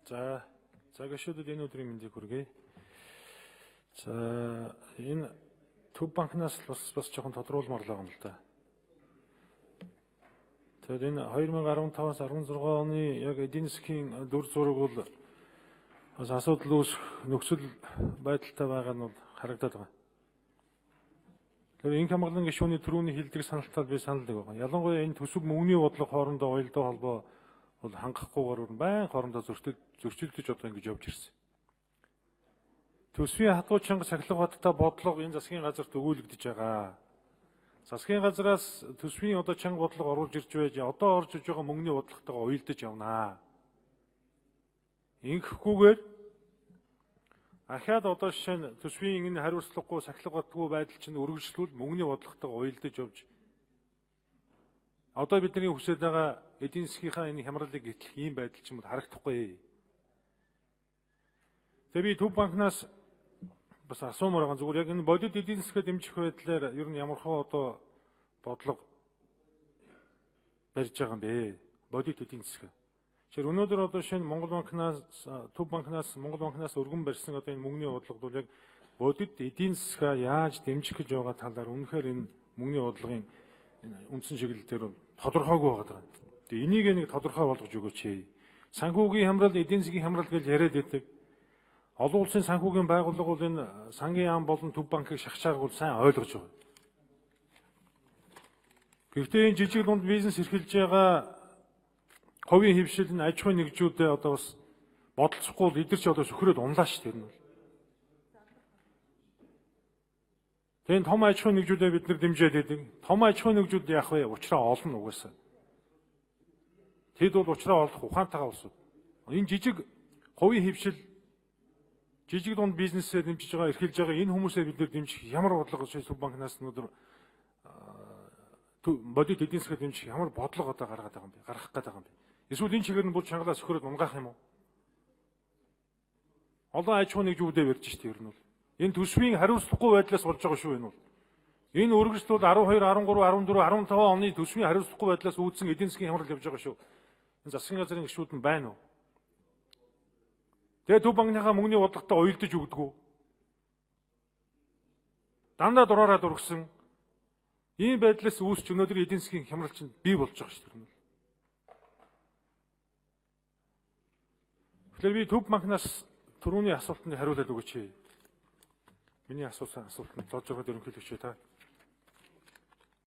За гишүүдэд энэ өдрийн мэндийг хүргэе. За энэ Төв банкнаас бас жоохон тодруулмаар л байгаа юм л да. Тэгэхээр энэ 2015-аас 16 оны яг эдийн засгийн дүр зураг бол бас асуудал үүсэх нөхцөл байдалтай байгаа нь бол харагдаад байгаа. Тэгэхээр энх хамгааллын гишүүний төрөүний хилдэг саналтаар би саналдаг байгаа. Ялангуяа энэ төсөв мөнгөний бодлого хоорондоо уялдаа холбоо бол хангахгүйгээр байн хоорондоо зөрчилдөж одоо ингэж явж ирсэн. Төсвийн хатуу чанга сахилга баттай бодлого энэ засгийн газарт өгүүлэгдэж байгаа. Засгийн газраас төсвийн одоо чанга бодлого оруулж ирж байж одоо орж иж байгаа мөнгөний бодлоготойгоо уялдаж явнаа. Ингэхгүйгээр ахаад одоо жишээ нь төсвийн энэ хариуцлагагүй сахилга батгүй байдал чинь үргэлжлүүл мөнгөний бодлоготойгоо уялдаж явж одоо бидний хүсэж байгаа эдийн засгийнхаа энэ хямралыг гэтлэх ийм байдал ч юм уу харагдахгүй. Тэгээ би Төв банкнаас бас асуумаар байгаа зүгээр яг энэ бодит эдийн засгаа дэмжих байдлаар ер нь ямархуу одоо бодлого барьж байгаа юм бэ? Бодит эдийн засаг. Тэгэхээр өнөөдөр одоо шинэ Монгол банкнаас Төв банкнаас Монгол банкнаас өргөн барьсан одоо энэ мөнгөний бодлого бол яг бодит эдийн засгаа яаж дэмжих гэж байгаа талаар үнэхээр энэ мөнгөний бодлогын үндсэн чиглэл дээр тодорхойгүй байгаа. Тэгээ энийг нэг тодорхой болгож өгөөч. Санхүүгийн хямрал, эдийн засгийн хямрал гэж яриад байдаг. Олон улсын санхүүгийн байгууллага бол энэ сангийн ам болон Төв банкыг шахаж байгааг бол сайн ойлгож байгаа. Гэхдээ энэ жижиг дунд бизнес эрхэлж байгаа хувийн хэвшил нь аж ахуйн нэгжүүдэд одоо бас бодолцохгүй л эдгэрч одоо сөхрөөд унлаа шүү дээ. Тэгээ том аж ахуйн нэгжүүдэд бид нар дэмжиж байдаг. Том аж ахуйн нэгжүүд яах вэ? Учраа олно угаасаа. Тэд бол учраа олох ухаантайгаа улсууд. Энэ жижиг хувийн хэвшил жижиг дунд бизнесээ дэмжиж байгаа, эрхэлж байгаа энэ хүмүүсээ бид нар дэмжих ямар бодлого Төв банкнаас өнөөдөр бодит эдийн засгаа дэмжих ямар бодлого одоо гаргаад байгаа юм бэ? Гаргах гээд байгаа юм бэ? Эсвэл энэ чигээр нь бүр чангалаа сөхрөөд унгаах юм уу? Олон аж ахуйн нэгжүүдэд барьж штэ ер нь бол. Энэ төсвийн хариуцлагагүй байдлаас болж байгаа шүү энэ бол. Энэ үргэлжлэл бол 12, 13, 14, 15 оны төсвийн хариуцлагагүй байдлаас үүдсэн эдийн засгийн хямрал явж байгаа шүү. Энэ засгийн газрын гишүүд нь байна уу? Тэгээ Төв банкныхаа мөнгөний бодлоготой уялдаж өгдөг. Дандаа дураараа дургсан. Ийм байдлаас үүсч өнөөдөр эдийн засгийн хямрал чинь бий болж байгаа шүү дээ. Тэгэхээр би Төв банкнаас түрүүний асуултанд хариулаад өгөөч. Миний асуултанд зодж байгаа ерөнхийлөгч та.